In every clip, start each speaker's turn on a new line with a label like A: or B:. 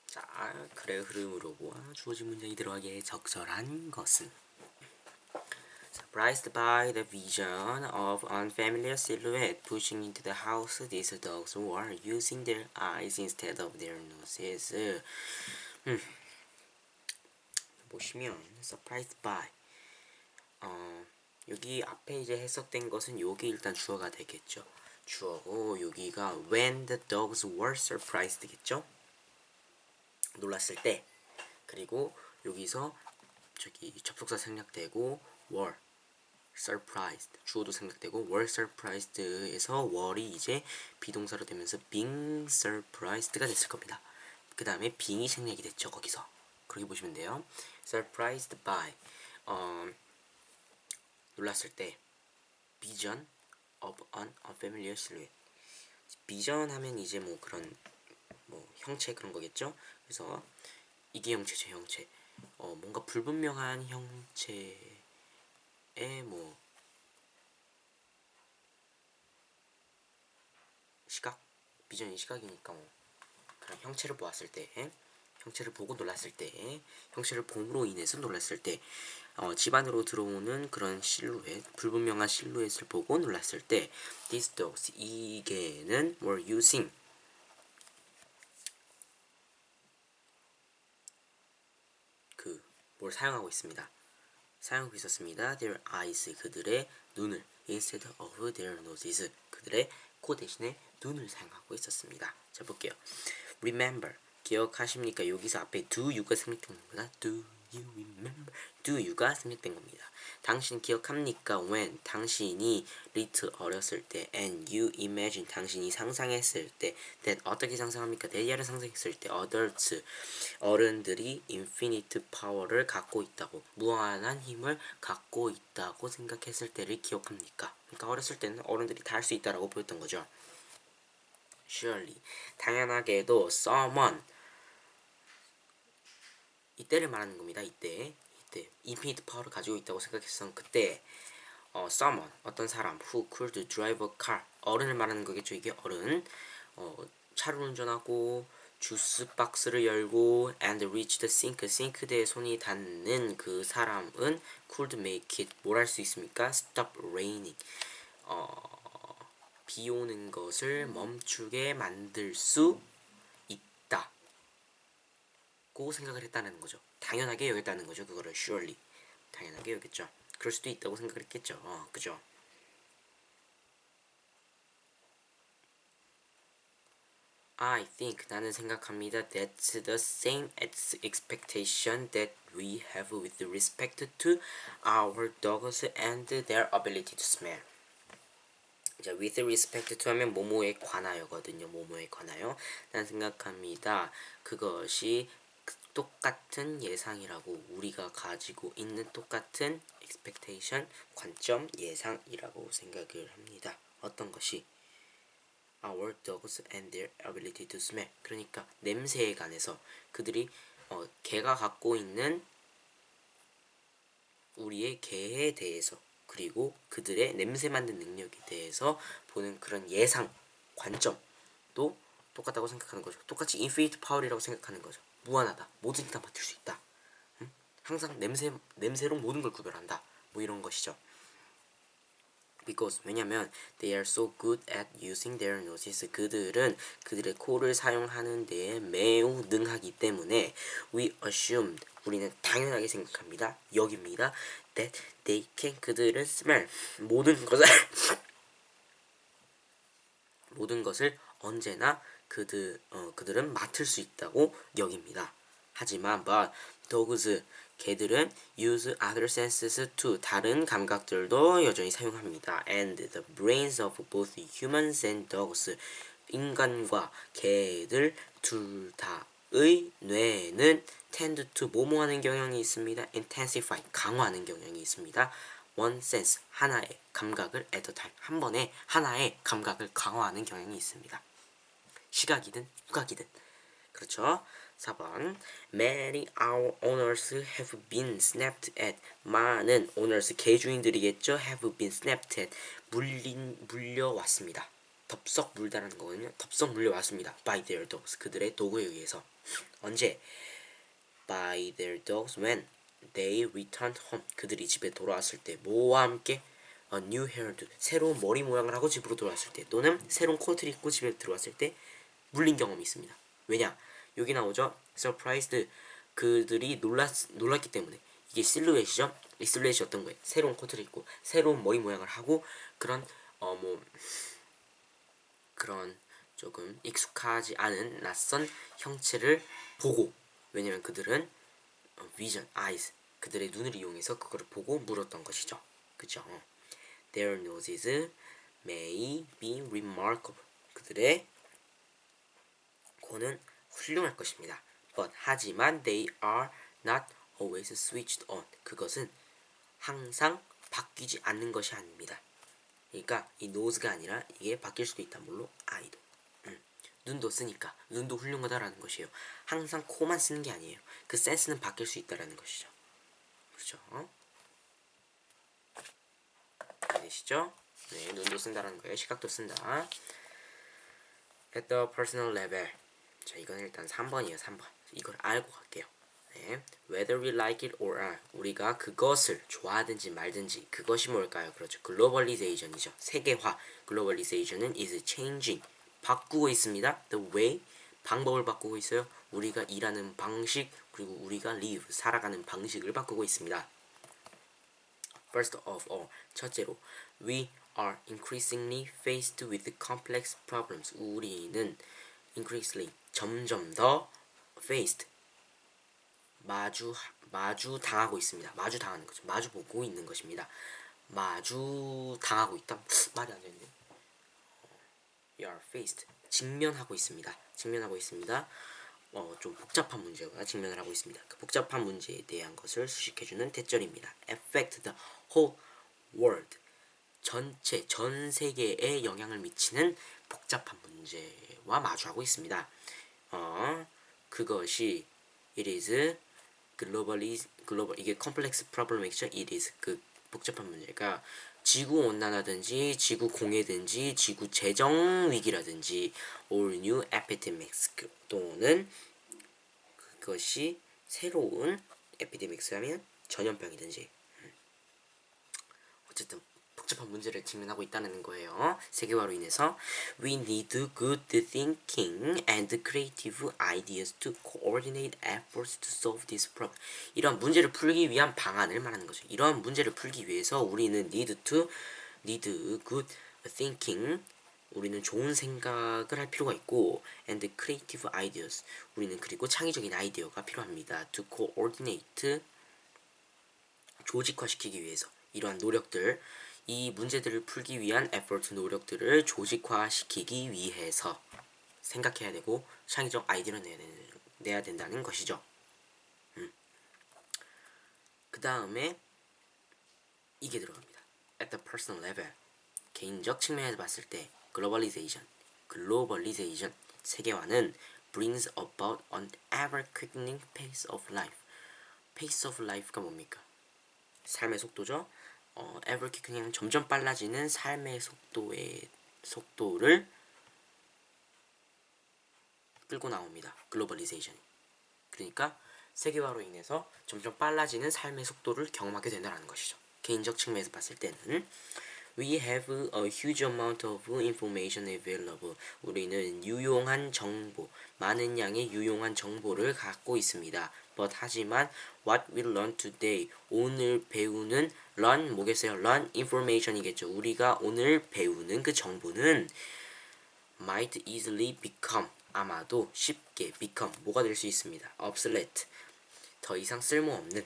A: 자, 글의 흐름으로 보아 주어진 문장이 들어가기에 적절한 것은 Surprised by the vision of unfamiliar silhouette pushing into the house, these dogs were using their eyes instead of their noses. 보시면 surprised by 여기 앞에 이제 해석된 것은 여기 일단 주어가 되겠죠. 주어고 여기가 when the dogs were surprised겠죠. 놀랐을 때. 그리고 여기서 저기 접속사 생략되고 were surprised 주어도 생략되고 were surprised에서 were이 이제 비동사로 되면서 being surprised가 됐을 겁니다. 그 다음에 being이 생략이 됐죠. 거기서 그렇게 보시면 돼요. surprised by 놀랐을 때 vision of an unfamiliar silhouette. vision 하면 이제 뭐 그런 뭐 형체 그런 거겠죠. 그래서 이게 형체죠. 형체. 뭔가 불분명한 형체의 뭐 시각, 비전이 시각이니까 뭐 그런 형체를 보았을 때, 형체를 보고 놀랐을 때, 형체를 봄으로 인해서 놀랐을 때, 집 안으로 들어오는 그런 실루엣, 불분명한 실루엣을 보고 놀랐을 때, these dogs 이 개는 were using 뭘 사용하고 있습니다. 사용하고 있었습니다. Their eyes 그들의 눈을 instead of their noses 그들의 코 대신에 눈을 사용하고 있었습니다. 자 볼게요. Remember 기억하십니까? 여기서 앞에 do you가 생략된 겁니다. Do you remember? Do you가 생략된 겁니다. 당신 기억합니까? When 당신이 little 어렸을 때 and you imagine 당신이 상상했을 때 that 어떻게 상상합니까? 대야를 상상했을 때 adults 어른들이 infinite power를 갖고 있다고 무한한 힘을 갖고 있다고 생각했을 때를 기억합니까? 그러니까 어렸을 때는 어른들이 다 할 수 있다라고 보였던 거죠. Surely 당연하게도 someone 이때를 말하는 겁니다. 이때 infinite power를 가지고 있다고 생각했던 그때 someone 어떤 사람 who could drive a car 어른을 말하는 거겠죠. 이게 어른 차를 운전하고 주스 박스를 열고 and reach the sink 싱크대에 손이 닿는 그 사람은 could make it 뭘 할 수 있습니까? stop raining 비 오는 것을 멈추게 만들 수 있다 고 생각을 했다는 거죠. 당연하게 여겼다는 거죠. 그거를 surely 당연하게 여겼죠. 그럴 수도 있다고 생각을 했겠죠. 그죠? I think 나는 생각합니다. That's the same expectation that we have with respect to our dogs and their ability to smell. 자, with respect to 하면 뭐뭐에 관하여거든요. 뭐뭐에 관하여. 난 생각합니다. 그것이 똑같은 예상이라고 우리가 가지고 있는 똑같은 expectation, 관점, 예상이라고 생각을 합니다. 어떤 것이? Our dogs and their ability to smell. 그러니까 냄새에 관해서 그들이 개가 갖고 있는 우리의 개에 대해서 그리고 그들의 냄새 맡는 능력에 대해서 보는 그런 예상, 관점도 똑같다고 생각하는 거죠. 똑같이 infinite power이라고 생각하는 거죠. 무한하다. 뭐든지 다 맡을 수 있다. 항상 냄새로 모든 걸 구별한다. 뭐 이런 것이죠. Because 왜냐면 they are so good at using their noses. 그들은 그들의 코를 사용하는 데에 매우 능하기 때문에 we assumed 우리는 당연하게 생각합니다. 여깁니다. That they can 그들은 smell 모든 것을 언제나 그들은 맡을 수 있다고 여깁니다. 하지만 but dogs 개들은 use other senses to 다른 감각들도 여전히 사용합니다. And the brains of both humans and dogs 인간과 개들 둘 다의 뇌는 tend to 뭐뭐하는 경향이 있습니다. intensify 강화하는 경향이 있습니다. one sense 하나의 감각을 at a time 한 번에 하나의 감각을 강화하는 경향이 있습니다. 시각이든 후각이든 그렇죠. 4번 Many our owners have been snapped at 많은 owners 개주인들이겠죠. have been snapped at 물려왔습니다. 덥석 물다라는 거거든요. 덥석 물려왔습니다. by their dogs. 그들의 도구에 의해서. 언제? by their dogs when they returned home. 그들이 집에 돌아왔을 때 뭐와 함께? a new hairdo. 새로운 머리 모양을 하고 집으로 돌아왔을 때 또는 새로운 코트를 입고 집에 들어왔을 때 물린 경험이 있습니다. 왜냐? 여기 나오죠. surprised. 그들이 놀랐기 때문에. 이게 실루엣이죠. 이 실루엣이 어떤 거예요? 새로운 코트를 입고 새로운 머리 모양을 하고 그런 그런 조금 익숙하지 않은 낯선 형체를 보고, 왜냐면 그들은 vision, eyes, 그들의 눈을 이용해서 그거를 보고 물었던 것이죠. 그죠? Their noses may be remarkable. 그들의 코는 훌륭할 것입니다. But 하지만 they are not always switched on. 그것은 항상 바뀌지 않는 것이 아닙니다. 그러니까 이 nose가 아니라 이게 바뀔 수도 있다. 뭘로? eye도. 눈도 쓰니까 눈도 훌륭하다라는 것이에요. 항상 코만 쓰는 게 아니에요. 그 센스는 바뀔 수 있다라는 것이죠. 그렇죠? 되시죠? 네, 눈도 쓴다라는 거예요. 시각도 쓴다. At the personal level. 자, 이건 일단 3번이에요. 3번. 이걸 알고 갈게요. 네. Whether we like it or not. 우리가 그것을 좋아하든지 말든지 그것이 뭘까요? 그렇죠. 글로벌리제이션이죠. 세계화. 글로벌리제이션은 is changing. 바꾸고 있습니다. The way. 방법을 바꾸고 있어요. 우리가 일하는 방식 그리고 우리가 live. 살아가는 방식을 바꾸고 있습니다. First of all. 첫째로. We are increasingly faced with complex problems. 우리는 increasingly 점점 더 faced 마주 당하고 있습니다. 마주 당하는 거죠. 마주 보고 있는 것입니다. 마주 당하고 있다. 말이 안 되네. We are faced 직면하고 있습니다. 직면하고 있습니다. 좀 복잡한 문제가 직면을 하고 있습니다. 그 복잡한 문제에 대한 것을 수식해주는 대절입니다. Affect the whole world. 전체 전 세계에 영향을 미치는 복잡한 문제와 마주하고 있습니다. 그것이 it is 글로벌 이게 컴플렉스 프로블럼이죠. it is 그 복잡한 문제가 지구 온난화든지 지구 공해든지 지구 재정 위기라든지 or new epidemics 또는 그것이 새로운 epidemics 하면 전염병이든지 어쨌든 복잡한 문제를 직면하고 있다는 거예요. 세계화로 인해서 we need good thinking and creative ideas to coordinate efforts to solve this problem. 이런 문제를 풀기 위한 방안을 말하는 거죠. 이런 문제를 풀기 위해서 우리는 need good thinking. 우리는 좋은 생각을 할 필요가 있고 and creative ideas. 우리는 그리고 창의적인 아이디어가 필요합니다. to coordinate 조직화시키기 위해서 이러한 노력들 이 문제들을 풀기 위한 effort 노력들을 조직화시키기 위해서 생각해야 되고 창의적 아이디어를 내야 된다는 것이죠. 그 다음에 이게 들어갑니다. At the personal level 개인적 측면에서 봤을 때 globalization 세계화는 brings about an ever quickening pace of life. pace of life가 뭡니까? 삶의 속도죠. ever quickening 점점 빨라지는 삶의 속도를 끌고 나옵니다. 글로벌리제이션이. 그러니까 세계화로 인해서 점점 빨라지는 삶의 속도를 경험하게 된다는 것이죠. 개인적 측면에서 봤을 때는 We have a huge amount of information available. 우리는 유용한 정보, 많은 양의 유용한 정보를 갖고 있습니다. But 하지만 what we learn today, 오늘 배우는 learn 뭐겠어요? learn information이겠죠. 우리가 오늘 배우는 그 정보는 might easily become, 아마도 쉽게 become, 뭐가 될 수 있습니다. obsolete, 더 이상 쓸모없는,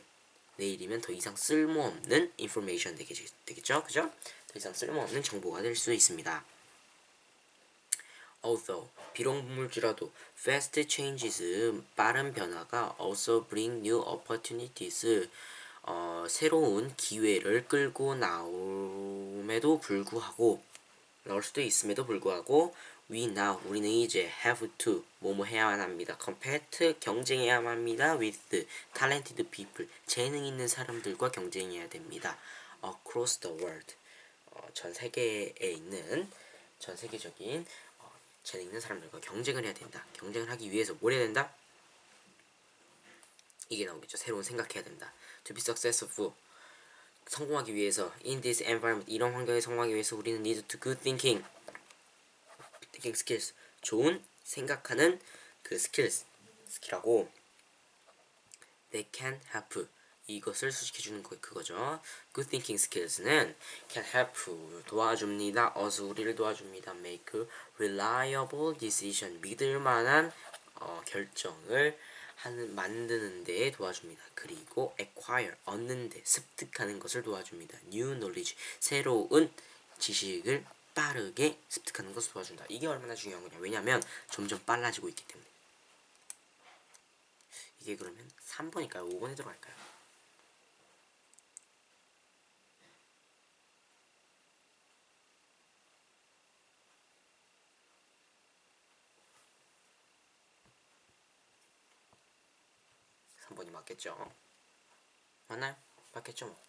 A: 내일이면 더 이상 쓸모없는 information 되겠죠? 그죠? 더 이상 쓸모없는 정보가 될 수 있습니다. Although, 비록 물지라도 fast changes, 빠른 변화가 also bring new opportunities, 새로운 기회를 끌고 나올 수도 있음에도 불구하고 we now, 우리는 이제 have to, 뭐뭐 해야만 합니다. compete, 경쟁해야만 합니다. with talented people, 재능 있는 사람들과 경쟁해야 됩니다. across the world, 전 세계에 있는 전 세계적인 재능 있는 사람들과 경쟁을 해야 된다. 경쟁을 하기 위해서 뭘 해야 된다? 이게 나오겠죠. 새로운 생각해야 된다. To be successful. 성공하기 위해서 in this environment 이런 환경에 성공하기 위해서 우리는 need to good thinking skills 좋은 생각하는 그 스킬하고 they can help 이것을 수식해주는 거 그거죠. Good thinking skills는 can help 도와줍니다. 어서 우리를 도와줍니다. Make reliable decision 믿을 만한 결정을 만드는 데 도와줍니다. 그리고 acquire 얻는 데 습득하는 것을 도와줍니다. New knowledge 새로운 지식을 빠르게 습득하는 것을 도와준다. 이게 얼마나 중요한 거냐. 왜냐면 점점 빨라지고 있기 때문에. 이게 그러면 3번일까요? 5번에 들어갈까요? 번이 맞겠죠? 맞나요? 맞겠죠? 뭐.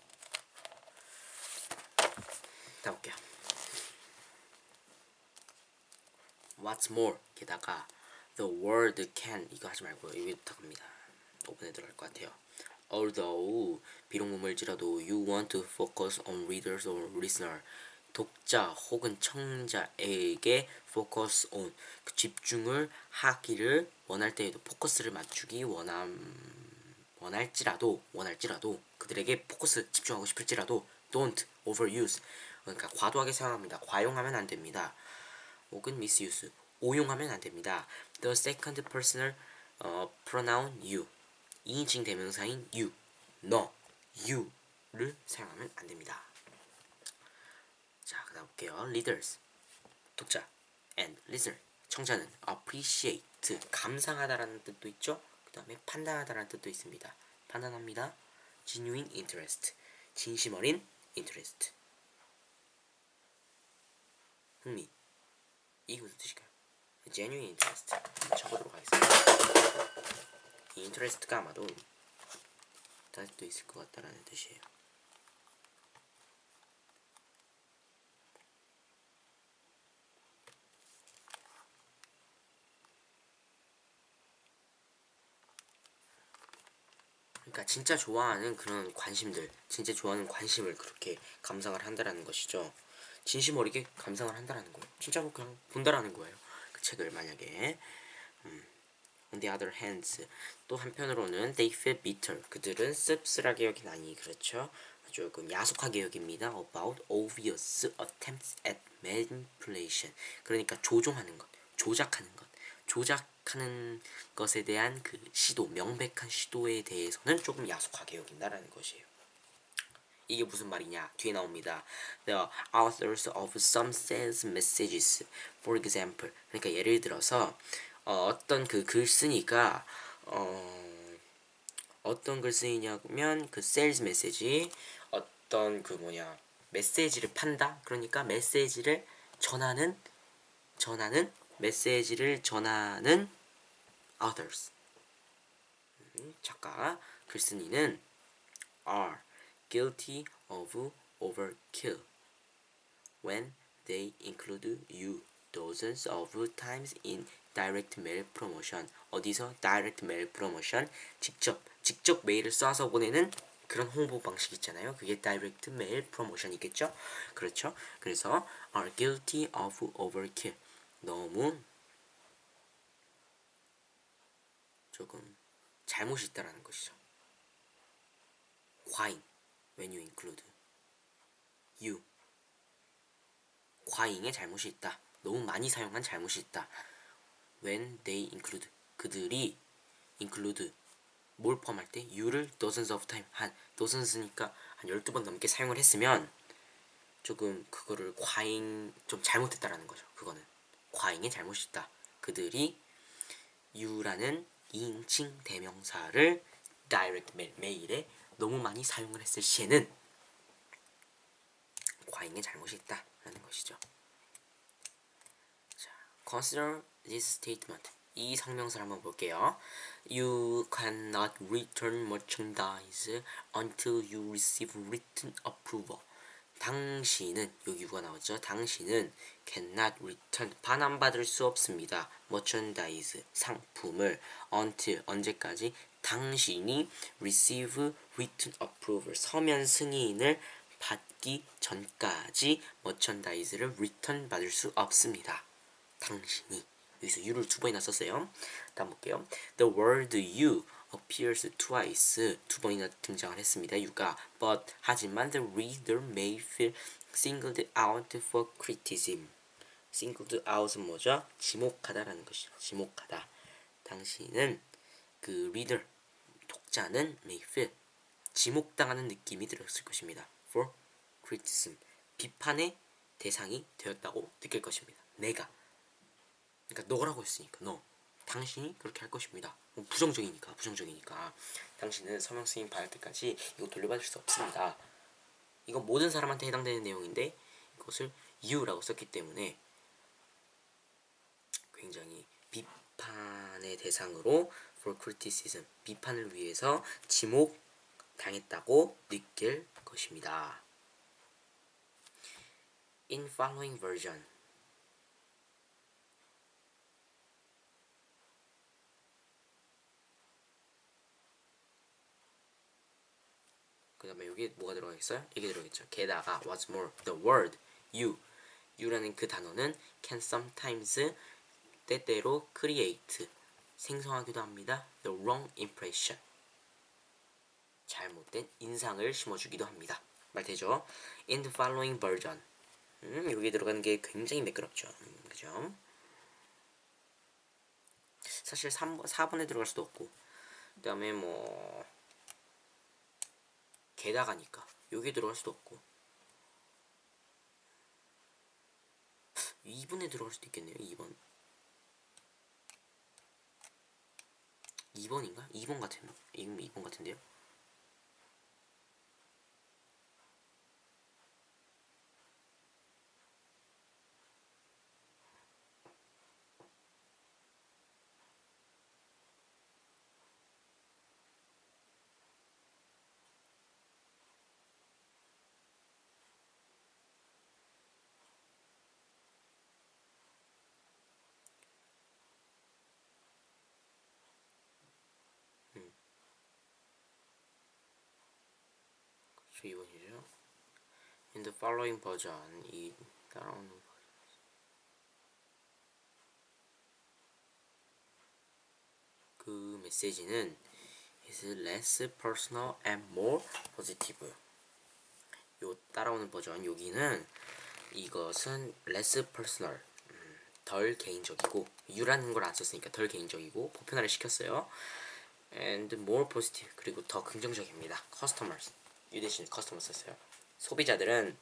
A: 다 볼게요. What's more 게다가 the word can 이거 하지 말고 여기부터 갑니다. 5번에 들어갈 것 같아요. Although 비록 머물지라도 you want to focus on readers or listener 독자 혹은 청자에게 focus on 그 집중을 하기를 원할 때에도 포커스를 맞추기 원할지라도 그들에게 포커스 집중하고 싶을지라도 don't overuse 그러니까 과도하게 사용합니다. 과용하면 안 됩니다. 혹은 misuse 오용하면 안 됩니다. The second personal pronoun you 2인칭 대명사인 you 너 you를 사용하면 안 됩니다. 자, 그다음 볼게요. Readers 독자 and listener 청자는 appreciate 감상하다라는 뜻도 있죠. 그 다음에 판단하다라는 뜻도 있습니다. 판단합니다. genuine interest 진심 어린 interest 흥미 이게 무슨 뜻일까요? genuine interest 쳐보도록 하겠습니다. 이 interest가 아마도 다른 뜻도 있을 것 같다라는 뜻이에요. 그러니까 진짜 좋아하는 그런 관심들, 진짜 좋아하는 관심을 그렇게 감상을 한다라는 것이죠. 진심 어리게 감상을 한다라는 거예요. 진짜로 그냥 본다라는 거예요. 그 책을 만약에 On the other hand, 또 한편으로는 they feel bitter. 그들은 씁쓸하게 여기나니 그렇죠. 조금 야속하게 여깁니다. About obvious attempts at manipulation. 그러니까 조종하는 것, 조작하는 것, 조작하는 것에 대한 그 시도, 명백한 시도에 대해서는 조금 야속하게 여긴다라는 것이에요. 이게 무슨 말이냐? 뒤에 나옵니다. The authors of some sales messages, for example. 그러니까 예를 들어서 어떤 그 글쓴이가 어떤 글쓴이냐면 그 sales 메시지 어떤 그 메시지를 판다. 그러니까 메시지를 전하는 메시지를 전하는 authors 작가 글쓴이는 are guilty of overkill when they include you dozens of times in direct mail promotion. 어디서 direct mail promotion? 직접 메일을 쏴서 보내는 그런 홍보 방식 있잖아요. 그게 direct mail promotion이겠죠? 그렇죠? 그래서 are guilty of overkill. 너무 조금 잘못이 있다라는 것이죠. 과잉 when you include you 과잉의 잘못이 있다. 너무 많이 사용한 잘못이 있다. when they include 그들이 include 뭘 포함할 때 you를 dozens of time 한 dozens니까 한 12번 넘게 사용을 했으면 조금 그거를 과잉 좀 잘못했다라는 거죠. 그거는 과잉의 잘못이 있다. 그들이 you라는 2인칭 대명사를 direct 메일에 너무 많이 사용을 했을 시에는 과잉의 잘못이 있다라는 것이죠. 자, consider this statement. 이 성명서를 한번 볼게요. You cannot return merchandise until you receive written approval. 당신은 여기 유가 나왔죠. 당신은 cannot return 반환받을 수 없습니다. merchandise 상품을 until 언제까지 당신이 receive written approval 서면 승인을 받기 전까지 merchandise를 return 받을 수 없습니다. 당신이 여기서 you를 두 번이나 썼어요. 다음 볼게요. The word you appears twice 두 번이나 등장을 했습니다. you가 but 하지만 the reader may feel singled out for criticism. singled out은 뭐죠? 지목하다라는 것이죠. 지목하다. 당신은 그 reader 독자는 may feel 지목당하는 느낌이 들었을 것입니다. for criticism 비판의 대상이 되었다고 느낄 것입니다. 내가 그러니까 너라고 했으니까 너 당신이 그렇게 할 것입니다. 부정적이니까 당신은 서명 승인 받을 때까지 이거 돌려받을 수 없습니다. 이건 모든 사람한테 해당되는 내용인데 이것을 you라고 썼기 때문에 굉장히 비판의 대상으로 for criticism 비판을 위해서 지목당했다고 느낄 것입니다. In following version 그 다음에 여기 뭐가 들어가겠어요? 이게 들어가겠죠. 게다가 what's more, the word you라는 그 단어는 can sometimes 때때로 create 생성하기도 합니다. the wrong impression 잘못된 인상을 심어주기도 합니다. 말 되죠? In the following version 여기 들어가는 게 굉장히 매끄럽죠. 그죠? 사실 4번에 들어갈 수도 없고 그 다음에 뭐 게다가니까 여기 들어갈 수도 없고 2번에 들어갈 수도 있겠네요. 2번인가? 2번 같은데요. 그렇죠. 2번이죠. In the following version 이 따라오는 그 메시지는 is less personal and more positive. 요 따라오는 버전 여기는 이것은 less personal 덜 개인적이고 you라는 걸 안 썼으니까 덜 개인적이고 보편화를 시켰어요. and more positive 그리고 더 긍정적입니다. customers you 대신 customer 썼어요. 소비자들은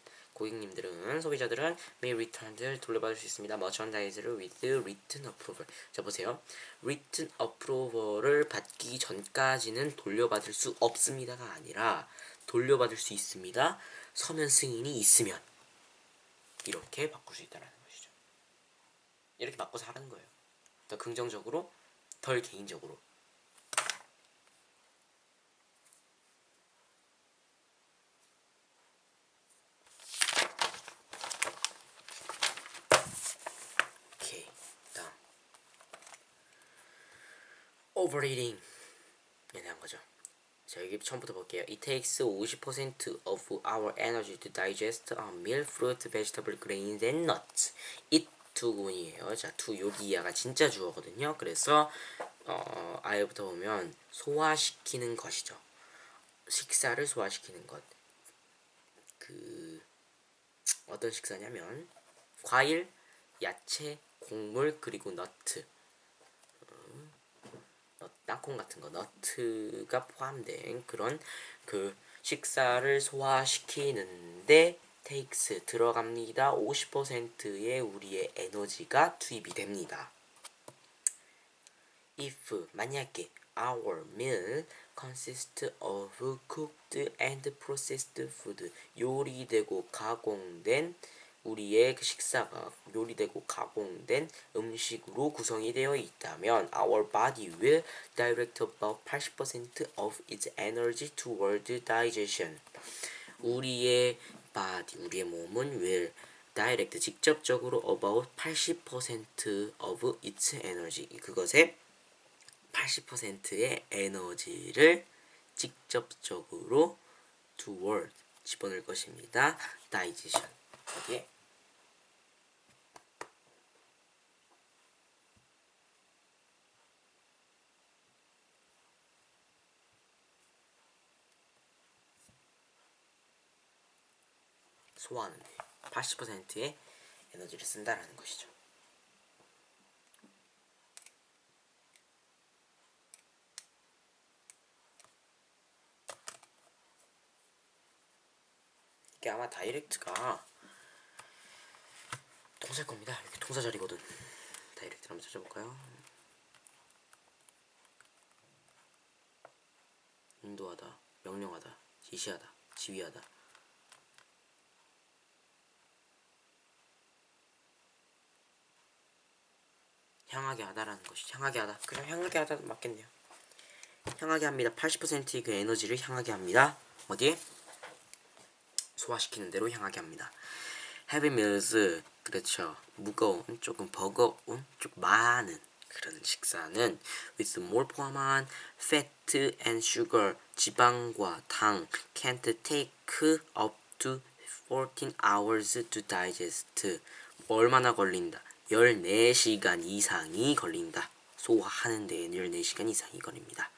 A: may return을 돌려받을 수 있습니다. merchandise를 with written approval. 자 보세요. written approval을 받기 전까지는 돌려받을 수 없습니다가 아니라 돌려받을 수 있습니다. 서면 승인이 있으면 이렇게 바꿀 수 있다는 것이죠. 이렇게 바꿔서 하는 거예요. 더 긍정적으로, 덜 개인적으로. 오케이, 다음. overeating에 대한 거죠. 자, 여기 처음부터 볼게요. It takes 50% of our energy to digest a meal, fruit, vegetable, grains, and nuts. It 두 구문이에요. 자, 여기 이하가 진짜 주어거든요. 그래서 아예부터 보면 소화시키는 것이죠. 식사를 소화시키는 것. 어떤 식사냐면 과일, 야채, 곡물 그리고 너트. 땅콩 같은 거 너트가 포함된 그런 그 식사를 소화시키는데 takes 들어갑니다. 50%의 우리의 에너지가 투입이 됩니다. if 만약에 our meal consists of cooked and processed food 요리되고 가공된 우리의 그 식사가 요리되고 가공된 음식으로 구성이 되어 있다면 our body will direct about 80% of its energy toward digestion. 우리의 body 우리의 몸은 will direct 직접적으로 about 80% of its energy 그것의 80%의 에너지를 직접적으로 toward 집어넣을 것입니다. digestion 어디에? 소화하는 데 80%의 에너지를 쓴다라는 것이죠. 이게 아마 다이렉트가 동사일 겁니다. 이렇게 동사 자리거든. 다이렉트 한번 찾아볼까요? 인도하다, 명령하다, 지시하다, 지휘하다. 향하게 하다라는 것이 향하게 하다. 그냥 향하게 하다 맞겠네요. 향하게 합니다. 80%의 그 에너지를 향하게 합니다. 어디에? 소화시키는 대로 향하게 합니다. heavy meals 그렇죠. 무거운 조금 버거운 좀 많은 그런 식사는 with more 포함한 fat and sugar 지방과 당 can't take up to 14 hours to digest 얼마나 걸린다? 14시간 이상이 걸린다. 소화하는 데에는 14시간 이상이 걸립니다.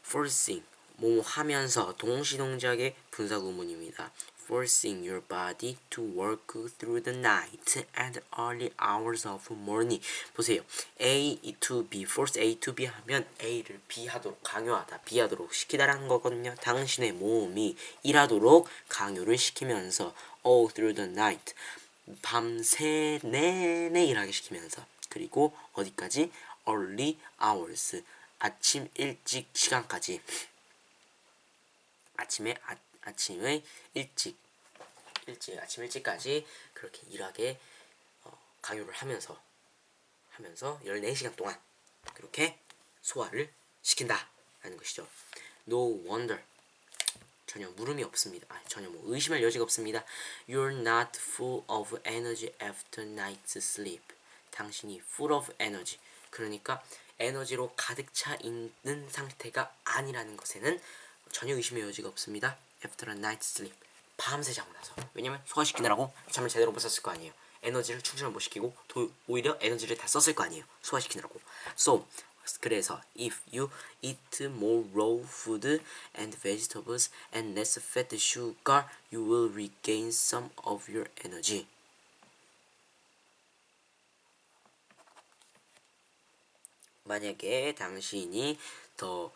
A: forcing 뭐뭐 하면서 동시동작의 분사구문입니다. forcing your body to work through the night and early hours of morning. 보세요. A to B, force A to B 하면 A를 B 하도록 강요하다, B 하도록 시키다라는 거거든요. 당신의 몸이 일하도록 강요를 시키면서 all through the night, 밤새 내내 일하게 시키면서 그리고 어디까지? early hours, 아침 일찍 시간까지 아침의 일찍 아침 일찍까지 그렇게 일하게 강요를 하면서 14시간 동안 그렇게 소화를 시킨다 라는 것이죠. No wonder 전혀 물음이 없습니다. 전혀 의심할 여지가 없습니다. You're not full of energy after night's sleep. 당신이 full of energy 그러니까 에너지로 가득 차 있는 상태가 아니라는 것에는 전혀 의심의 여지가 없습니다. After a night's sleep 밤새 자고 나서 왜냐면 소화시키느라고 잠을 제대로 못 잤을 거 아니에요. 에너지를 충전을 못 시키고 오히려 에너지를 다 썼을 거 아니에요. 소화시키느라고. So 그래서 if you eat more raw food and vegetables and less fat sugar, you will regain some of your energy. 만약에 당신이 더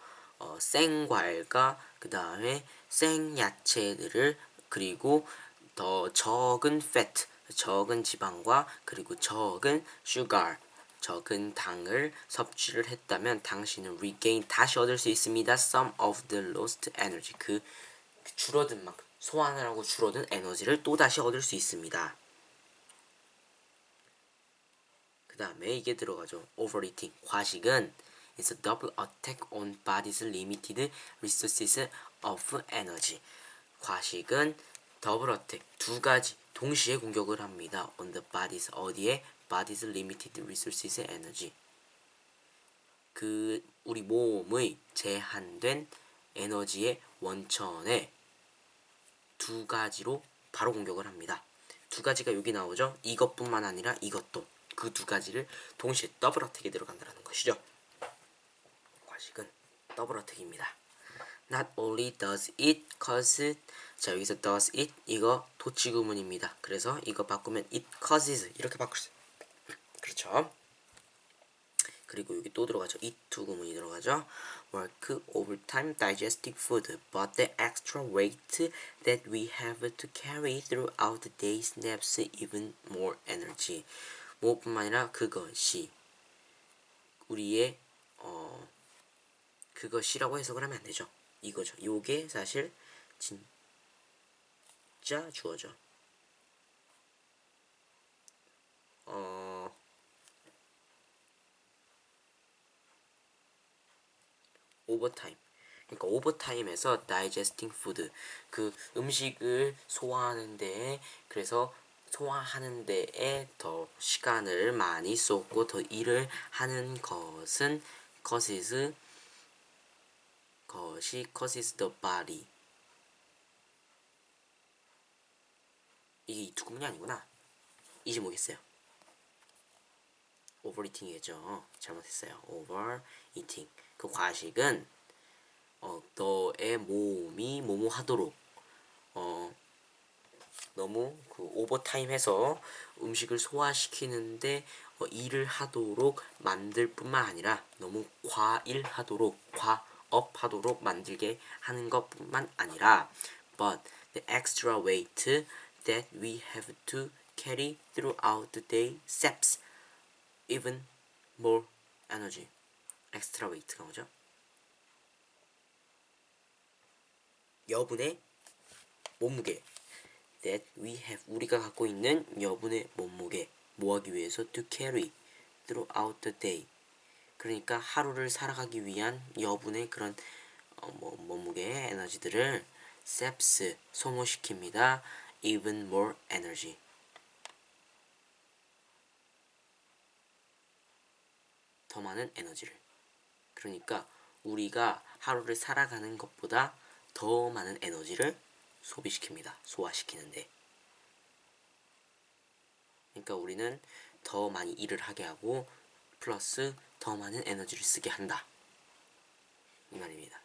A: 생과일과 그 다음에 생야채들을 그리고 더 적은 fat, 적은 지방과 그리고 적은 sugar, 적은 당을 섭취를 했다면 당신은 regain 다시 얻을 수 있습니다. Some of the lost energy 그 줄어든 만큼 소화하느라고 줄어든 에너지를 또 다시 얻을 수 있습니다. 그 다음에 이게 들어가죠. Overeating 과식은 is a double attack on body's limited resources of energy. 과식은 더블 어택 두 가지 동시에 공격을 합니다. on the body's 어디에? body's limited resources energy. 그 우리 몸의 제한된 에너지의 원천에 두 가지로 바로 공격을 합니다. 두 가지가 여기 나오죠. 이것뿐만 아니라 이것도 그 두 가지를 동시에 더블 어택에 들어간다는 것이죠. 과식은 더블 어택입니다. Not only does it cause 자 여기서 does it 이거 도치구문입니다. 그래서 이거 바꾸면 it causes 이렇게 바꿀 수 그렇죠. 그리고 여기 또 들어가죠. it to 구문이 들어가죠. work overtime digesting food but the extra weight that we have to carry throughout the day snaps even more energy. 무엇뿐만 아니라 그것이 우리의 그것이라고 해석을 하면 안 되죠. 이거죠. 요게 사실 진짜 주어죠. 오버타임 그러니까 오버타임에서 digesting food 그 음식을 소화하는 데에 그래서 소화하는 데에 더 시간을 많이 쏟고 더 일을 하는 것은 causes the body. 이게 이 두 구문이 아니구나. 이제 뭐겠어요? overeating이겠죠. 잘못했어요. overeating. 그 과식은 너의 몸이 뭐뭐 하도록 너무 그 오버타임해서 음식을 소화시키는데 일을 하도록 만들 뿐만 아니라 너무 과업하도록 만들게 하는 것뿐만 아니라 but the extra weight that we have to carry throughout the day saps even more energy. extra weight가 뭐죠? 여분의 몸무게 that we have 우리가 갖고 있는 여분의 몸무게 뭐하기 위해서 to carry throughout the day 그러니까 하루를 살아가기 위한 여분의 그런 몸무게의 에너지들을 saps 소모시킵니다. even more energy 더 많은 에너지를 그러니까 우리가 하루를 살아가는 것보다 더 많은 에너지를 소비시킵니다. 소화시키는데 그러니까 우리는 더 많이 일을 하게 하고 플러스 더 많은 에너지를 쓰게 한다 이 말입니다.